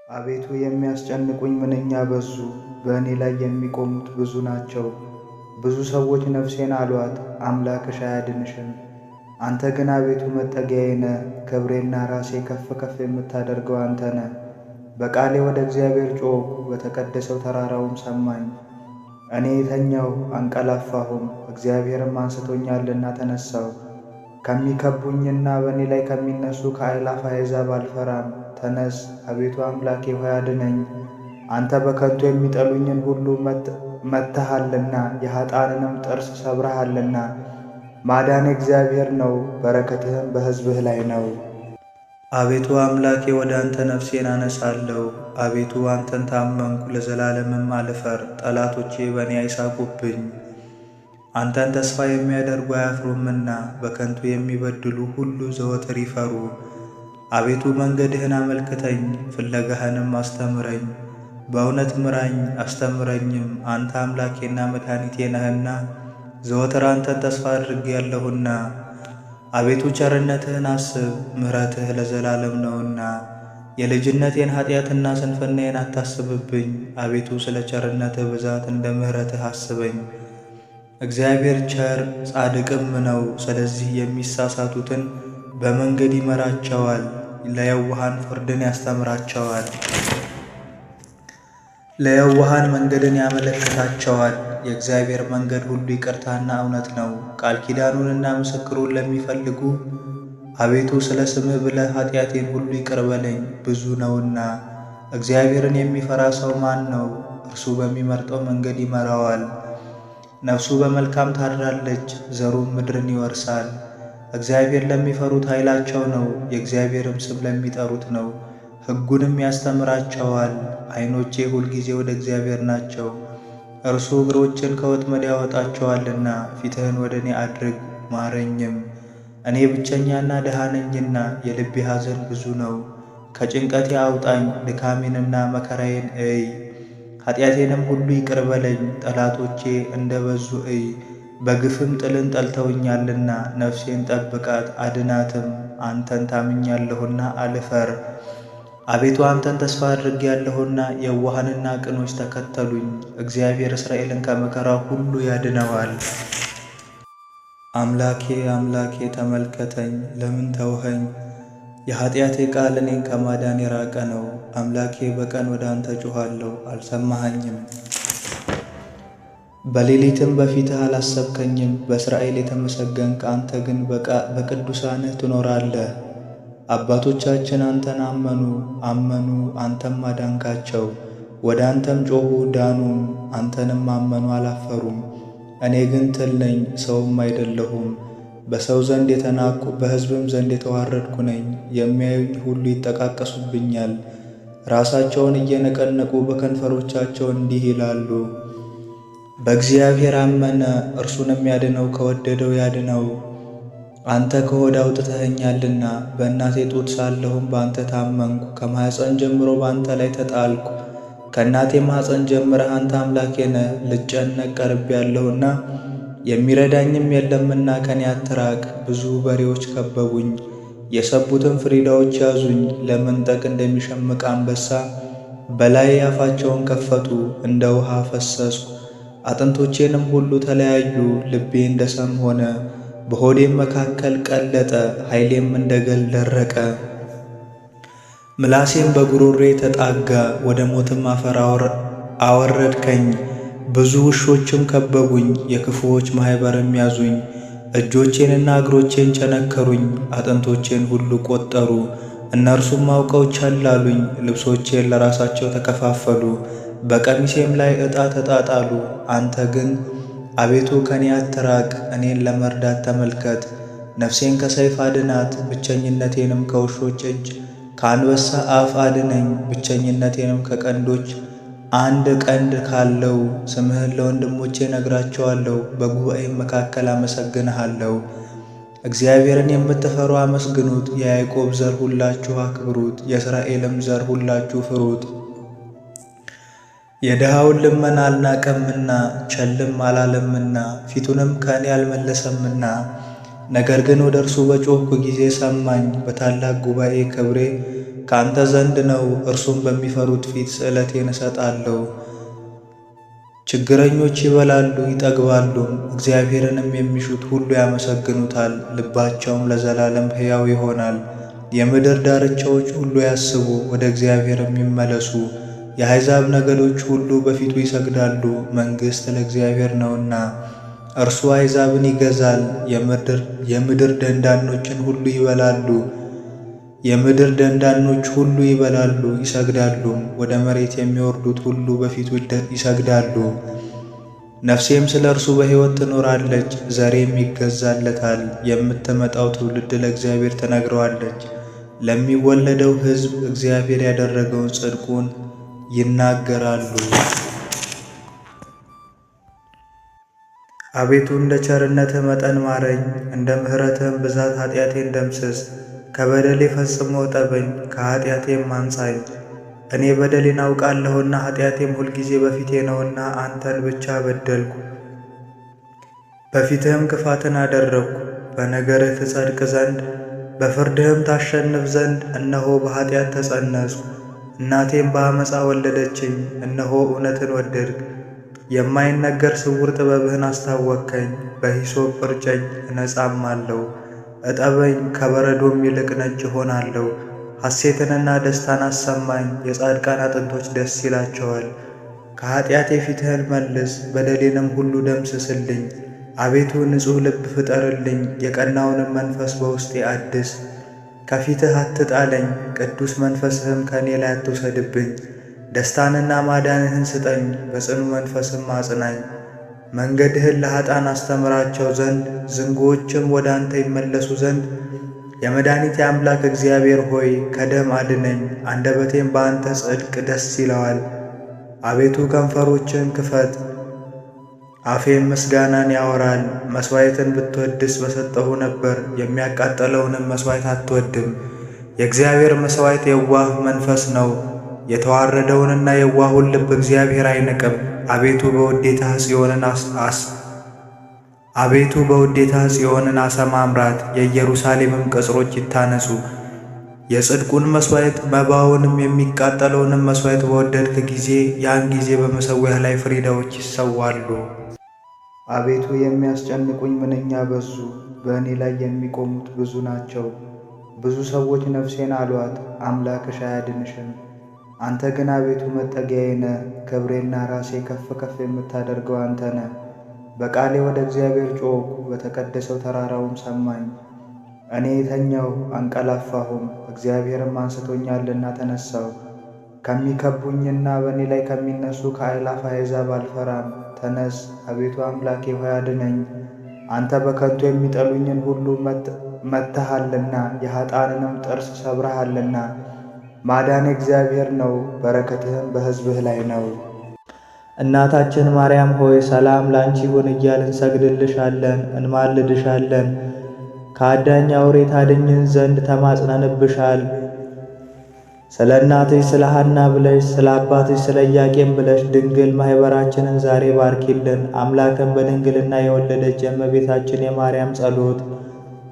አቤቱ የሚያስጨንቁኝ ምንኛ በዙ! በእኔ ላይ የሚቆሙት ብዙ ናቸው። ብዙ ሰዎች ነፍሴን አሏት፣ አምላክሽ አያድንሽም። አንተ ግን አቤቱ መጠጊያዬ ነህ፣ ክብሬና ራሴ ከፍ ከፍ የምታደርገው አንተ ነህ። በቃሌ ወደ እግዚአብሔር ጮኽሁ፣ በተቀደሰው ተራራውም ሰማኝ። እኔ ተኛሁ አንቀላፋሁም፣ እግዚአብሔርም አንስቶኛልና ተነሣሁ። ከሚከቡኝና በእኔ ላይ ከሚነሱ ከአእላፍ አሕዛብ አልፈራም። ተነስ አቤቱ አምላኬ ሆይ አድነኝ። አንተ በከንቱ የሚጠሉኝን ሁሉ መትሃልና የኃጥአንንም ጥርስ ሰብረሃልና። ማዳን እግዚአብሔር ነው፣ በረከትህም በሕዝብህ ላይ ነው። አቤቱ አምላኬ ወደ አንተ ነፍሴን አነሳለሁ። አቤቱ አንተን ታመንኩ፣ ለዘላለምም አልፈር። ጠላቶቼ በእኔ አይሳቁብኝ። አንተን ተስፋ የሚያደርጉ አያፍሩምና በከንቱ የሚበድሉ ሁሉ ዘወትር ይፈሩ። አቤቱ መንገድህን አመልክተኝ፣ ፍለጋህንም አስተምረኝ። በእውነት ምራኝ አስተምረኝም፣ አንተ አምላኬና መድኃኒቴ ነህና ዘወትር አንተን ተስፋ አድርጌአለሁና። አቤቱ ቸርነትህን አስብ፣ ምሕረትህ ለዘላለም ነውና። የልጅነቴን ኃጢአትና ስንፍናዬን አታስብብኝ። አቤቱ ስለ ቸርነትህ ብዛት እንደ ምሕረትህ አስበኝ። እግዚአብሔር ቸር ጻድቅም ነው፣ ስለዚህ የሚሳሳቱትን በመንገድ ይመራቸዋል፣ ለየዋሃን ፍርድን ያስተምራቸዋል። ለየዋሃን መንገድን ያመለክታቸዋል። የእግዚአብሔር መንገድ ሁሉ ይቅርታና እውነት ነው። ቃል ኪዳኑንና ምስክሩን ለሚፈልጉ አቤቱ ስለ ስምህ ብለህ ኃጢአቴን ሁሉ ይቅር በለኝ፣ ብዙ ነውና። እግዚአብሔርን የሚፈራ ሰው ማን ነው? እርሱ በሚመርጠው መንገድ ይመራዋል። ነፍሱ በመልካም ታድራለች፣ ዘሩም ምድርን ይወርሳል። እግዚአብሔር ለሚፈሩት ኃይላቸው ነው፣ የእግዚአብሔርም ስም ለሚጠሩት ነው። ሕጉንም ያስተምራቸዋል። ዓይኖቼ ሁልጊዜ ወደ እግዚአብሔር ናቸው፣ እርሱ እግሮችን ከወጥመድ ያወጣቸዋልና። ፊትህን ወደ እኔ አድርግ ማረኝም፣ እኔ ብቸኛና ድሃ ነኝና የልቤ ሐዘን ብዙ ነው። ከጭንቀቴ አውጣኝ፣ ድካሜንና መከራዬን እይ። ኃጢአቴንም ሁሉ ይቅር በለኝ። ጠላቶቼ እንደ በዙ እይ፣ በግፍም ጥልን ጠልተውኛልና። ነፍሴን ጠብቃት አድናትም፣ አንተን ታምኛለሁና አልፈር። አቤቱ አንተን ተስፋ አድርጌአለሁና የዋሃንና ቅኖች ተከተሉኝ። እግዚአብሔር እስራኤልን ከመከራው ሁሉ ያድነዋል። አምላኬ አምላኬ ተመልከተኝ፣ ለምን ተውኸኝ? የኃጢአቴ ቃል እኔን ከማዳን የራቀ ነው። አምላኬ በቀን ወደ አንተ ጮኻለሁ፣ አልሰማኸኝም። በሌሊትም በፊትህ አላሰብከኝም። በእስራኤል የተመሰገንክ አንተ ግን በቅዱሳንህ ትኖራለህ። አባቶቻችን አንተን አመኑ፣ አንተም አዳንካቸው። ወደ አንተም ጮኹ ዳኑም፣ አንተንም አመኑ አላፈሩም። እኔ ግን ትል ነኝ ሰውም አይደለሁም፣ በሰው ዘንድ የተናቅሁ በሕዝብም ዘንድ የተዋረድኩ ነኝ። የሚያዩኝ ሁሉ ይጠቃቀሱብኛል፣ ራሳቸውን እየነቀነቁ በከንፈሮቻቸው እንዲህ ይላሉ፣ በእግዚአብሔር አመነ፣ እርሱንም ያድነው ከወደደው ያድነው። አንተ ከሆድ አውጥተኸኛልና በእናቴ ጡት ሳለሁም በአንተ ታመንኩ። ከማኅፀን ጀምሮ በአንተ ላይ ተጣልኩ። ከእናቴ ማኅፀን ጀምረህ አንተ አምላኬ ነህ። ልጨነቅ ቀርቤአለሁና የሚረዳኝም የለምና ከኔ አትራቅ። ብዙ በሬዎች ከበቡኝ፣ የሰቡትን ፍሪዳዎች ያዙኝ። ለመንጠቅ እንደሚሸምቅ አንበሳ በላዬ አፋቸውን ከፈቱ። እንደ ውሃ ፈሰስኩ፣ አጥንቶቼንም ሁሉ ተለያዩ። ልቤ እንደ ሰም ሆነ፣ በሆዴም መካከል ቀለጠ። ኃይሌም እንደ ገል ደረቀ፣ ምላሴም በጉሮሬ ተጣጋ። ወደ ሞትም አፈር አወረድከኝ። ብዙ ውሾችም ከበቡኝ፣ የክፉዎች ማኅበርም ያዙኝ። እጆቼንና እግሮቼን ቸነከሩኝ፣ አጥንቶቼን ሁሉ ቈጠሩ። እነርሱም አውቀው ቸል አሉኝ። ልብሶቼን ለራሳቸው ተከፋፈሉ፣ በቀሚሴም ላይ ዕጣ ተጣጣሉ። አንተ ግን አቤቱ ከኔ አትራቅ፣ እኔን ለመርዳት ተመልከት። ነፍሴን ከሰይፍ አድናት፣ ብቸኝነቴንም ከውሾች እጅ ከአንበሳ አፍ አድነኝ። ብቸኝነቴንም ከቀንዶች አንድ ቀንድ ካለው። ስምህን ለወንድሞቼ ነግራቸዋለሁ፣ በጉባኤም መካከል አመሰግንሃለሁ። እግዚአብሔርን የምትፈሩ አመስግኑት፣ የያዕቆብ ዘር ሁላችሁ አክብሩት፣ የእስራኤልም ዘር ሁላችሁ ፍሩት። የድሃውን ልመና አልናቀምና ቸልም አላለምና ፊቱንም ከእኔ አልመለሰምና። ነገር ግን ወደ እርሱ በጮኽኩ ጊዜ ሰማኝ። በታላቅ ጉባኤ ክብሬ ካንተ ዘንድ ነው። እርሱም በሚፈሩት ፊት ስእለቴን እሰጣለሁ። ችግረኞች ይበላሉ ይጠግባሉም፣ እግዚአብሔርንም የሚሹት ሁሉ ያመሰግኑታል። ልባቸውም ለዘላለም ሕያው ይሆናል። የምድር ዳርቻዎች ሁሉ ያስቡ፣ ወደ እግዚአብሔርም ይመለሱ። የአሕዛብ ነገዶች ሁሉ በፊቱ ይሰግዳሉ፣ መንግሥት ለእግዚአብሔር ነውና እርሱ አሕዛብን ይገዛል። የምድር ደንዳኖችን ሁሉ ይበላሉ፣ የምድር ደንዳኖች ሁሉ ይበላሉ ይሰግዳሉም። ወደ መሬት የሚወርዱት ሁሉ በፊቱ ይሰግዳሉ። ነፍሴም ስለ እርሱ በሕይወት ትኖራለች፣ ዘሬም ይገዛለታል። የምትመጣው ትውልድ ለእግዚአብሔር ትነግረዋለች። ለሚወለደው ሕዝብ እግዚአብሔር ያደረገውን ጽድቁን ይናገራሉ። አቤቱ እንደ ቸርነትህ መጠን ማረኝ፣ እንደ ምሕረትህም ብዛት ኃጢአቴን ደምስስ። ከበደሌ ፈጽሞ እጠበኝ፣ ከኃጢአቴም አንጻኝ። እኔ በደሌን አውቃለሁና ኃጢአቴም ሁልጊዜ በፊቴ ነውና አንተን ብቻ በደልኩ። በፊትህም ክፋትን አደረግኩ። በነገርህ ትጸድቅ ዘንድ በፍርድህም ታሸንፍ ዘንድ እነሆ በኃጢአት ተጸነስኩ። እናቴም በአመፃ ወለደችኝ። እነሆ እውነትን ወደድክ፣ የማይነገር ስውር ጥበብህን አስታወቅከኝ። በሂሶጵ እርጨኝ እነጻማለሁ፣ እጠበኝ ከበረዶም ይልቅ ነጭ እሆናለሁ። ሐሴትንና ደስታን አሰማኝ፣ የጻድቃን አጥንቶች ደስ ይላቸዋል። ከኃጢአቴ ፊትህን መልስ፣ በደሌንም ሁሉ ደምስስልኝ። አቤቱ ንጹሕ ልብ ፍጠርልኝ፣ የቀናውንም መንፈስ በውስጤ አድስ። ከፊትህ አትጣለኝ፣ ቅዱስ መንፈስህም ከእኔ ላይ አትውሰድብኝ። ደስታንና ማዳንህን ስጠኝ፣ በጽኑ መንፈስም አጽናኝ። መንገድህን ለኃጥአን አስተምራቸው ዘንድ ዝንጉዎችም ወደ አንተ ይመለሱ ዘንድ የመድኃኒቴ አምላክ እግዚአብሔር ሆይ ከደም አድነኝ። አንደበቴም በአንተ ጽድቅ ደስ ይለዋል። አቤቱ ከንፈሮችን ክፈት፣ አፌም ምስጋናን ያወራል። መሥዋዕትን ብትወድስ በሰጠሁ ነበር፣ የሚያቃጠለውንም መሥዋዕት አትወድም። የእግዚአብሔር መሥዋዕት የዋህ መንፈስ ነው፣ የተዋረደውንና የዋሁን ልብ እግዚአብሔር አይንቅም። አቤቱ በውዴታህ ጽዮንን አሰማምራት፣ የኢየሩሳሌምም ቅጽሮች ይታነጹ። የጽድቁን መሥዋዕት መባውንም የሚቃጠለውንም መሥዋዕት በወደድክ ጊዜ ያን ጊዜ በመሠዊያህ ላይ ፍሪዳዎች ይሰዋሉ። አቤቱ የሚያስጨንቁኝ ምንኛ በዙ፣ በእኔ ላይ የሚቆሙት ብዙ ናቸው። ብዙ ሰዎች ነፍሴን አሏት፣ አምላክሽ አያድንሽም። አንተ ግን አቤቱ መጠጊያዬ ነህ፣ ክብሬና ራሴ ከፍ ከፍ የምታደርገው አንተ ነህ። በቃሌ ወደ እግዚአብሔር ጮኽሁ፣ በተቀደሰው ተራራውም ሰማኝ። እኔ ተኛሁ አንቀላፋሁም፣ እግዚአብሔርም አንስቶኛልና ተነሣሁ። ከሚከቡኝና በእኔ ላይ ከሚነሱ ከአእላፍ አሕዛብ አልፈራም። ተነስ አቤቱ አምላኬ ሆይ አድነኝ። አንተ በከንቱ የሚጠሉኝን ሁሉ መትሃልና የኃጥአንንም ጥርስ ሰብረሃልና። ማዳን እግዚአብሔር ነው፣ በረከትህም በሕዝብህ ላይ ነው። እናታችን ማርያም ሆይ ሰላም ላንቺ ይሁን እያልን እንሰግድልሻለን፣ እንማልድሻለን። ከአዳኝ አውሬ ታድኝን ዘንድ ተማጽነንብሻል። ስለ እናትሽ ስለ ሐና ብለሽ ስለ አባትሽ ስለ ኢያቄም ብለሽ ድንግል ማኅበራችንን ዛሬ ባርኪልን። አምላክን በድንግልና የወለደች የእመቤታችን የማርያም ጸሎት።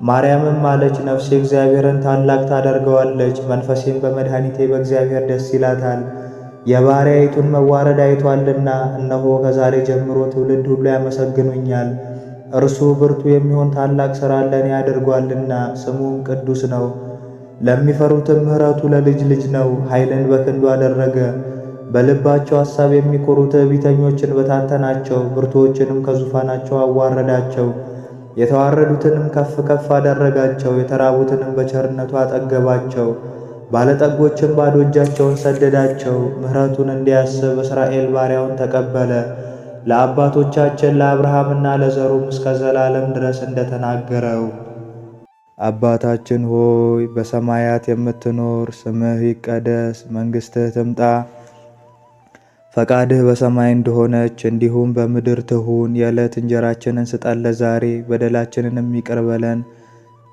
ማርያምም አለች፣ ነፍሴ እግዚአብሔርን ታላቅ ታደርገዋለች፣ መንፈሴም በመድኃኒቴ በእግዚአብሔር ደስ ይላታል። የባሪያይቱን መዋረድ አይቶአልና፣ እነሆ ከዛሬ ጀምሮ ትውልድ ሁሉ ያመሰግኑኛል። እርሱ ብርቱ የሚሆን ታላቅ ሥራ ለእኔ አድርጓልና፣ ስሙም ቅዱስ ነው። ለሚፈሩትም ምሕረቱ ለልጅ ልጅ ነው። ኃይልን በክንዱ አደረገ። በልባቸው ሐሳብ የሚኮሩ ትዕቢተኞችን በታተናቸው፣ ብርቱዎችንም ከዙፋናቸው አዋረዳቸው። የተዋረዱትንም ከፍ ከፍ አደረጋቸው፣ የተራቡትንም በቸርነቱ አጠገባቸው። ባለጠጎችም ባዶ እጃቸውን ሰደዳቸው። ምሕረቱን እንዲያስብ እስራኤል ባሪያውን ተቀበለ። ለአባቶቻችን ለአብርሃምና ለዘሩም እስከ ዘላለም ድረስ እንደተናገረው። አባታችን ሆይ በሰማያት የምትኖር፣ ስምህ ይቀደስ፣ መንግሥትህ ትምጣ፣ ፈቃድህ በሰማይ እንደሆነች እንዲሁም በምድር ትሁን። የዕለት እንጀራችንን ስጠን ዛሬ፣ በደላችንንም ይቅር በለን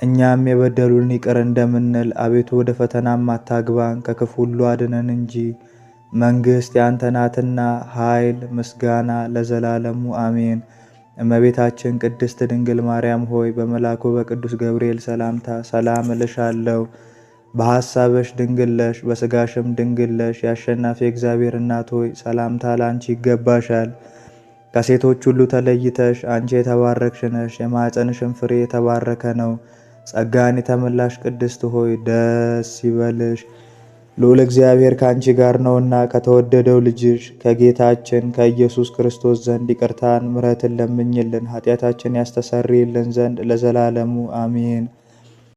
እኛም የበደሉን ይቅር እንደምንል። አቤቱ ወደ ፈተናም አታግባን፣ ከክፉ ሁሉ አድነን እንጂ መንግሥት ያንተ ናትና፣ ኃይል፣ ምስጋና ለዘላለሙ አሜን። እመቤታችን ቅድስት ድንግል ማርያም ሆይ በመልአኩ በቅዱስ ገብርኤል ሰላምታ ሰላም እልሻለሁ። በሐሳብሽ ድንግል ነሽ፣ በሥጋሽም ድንግል ነሽ። የአሸናፊ እግዚአብሔር እናት ሆይ ሰላምታ ላንቺ ይገባሻል። ከሴቶች ሁሉ ተለይተሽ አንቺ የተባረክሽ ነሽ፣ የማኅፀንሽም ፍሬ የተባረከ ነው። ጸጋን የተመላሽ ቅድስት ሆይ ደስ ይበልሽ፣ ልዑል እግዚአብሔር ከአንቺ ጋር ነውና ከተወደደው ልጅሽ ከጌታችን ከኢየሱስ ክርስቶስ ዘንድ ይቅርታን ምሕረትን ለምኝልን ኃጢአታችን ያስተሰርይልን ዘንድ ለዘላለሙ አሜን።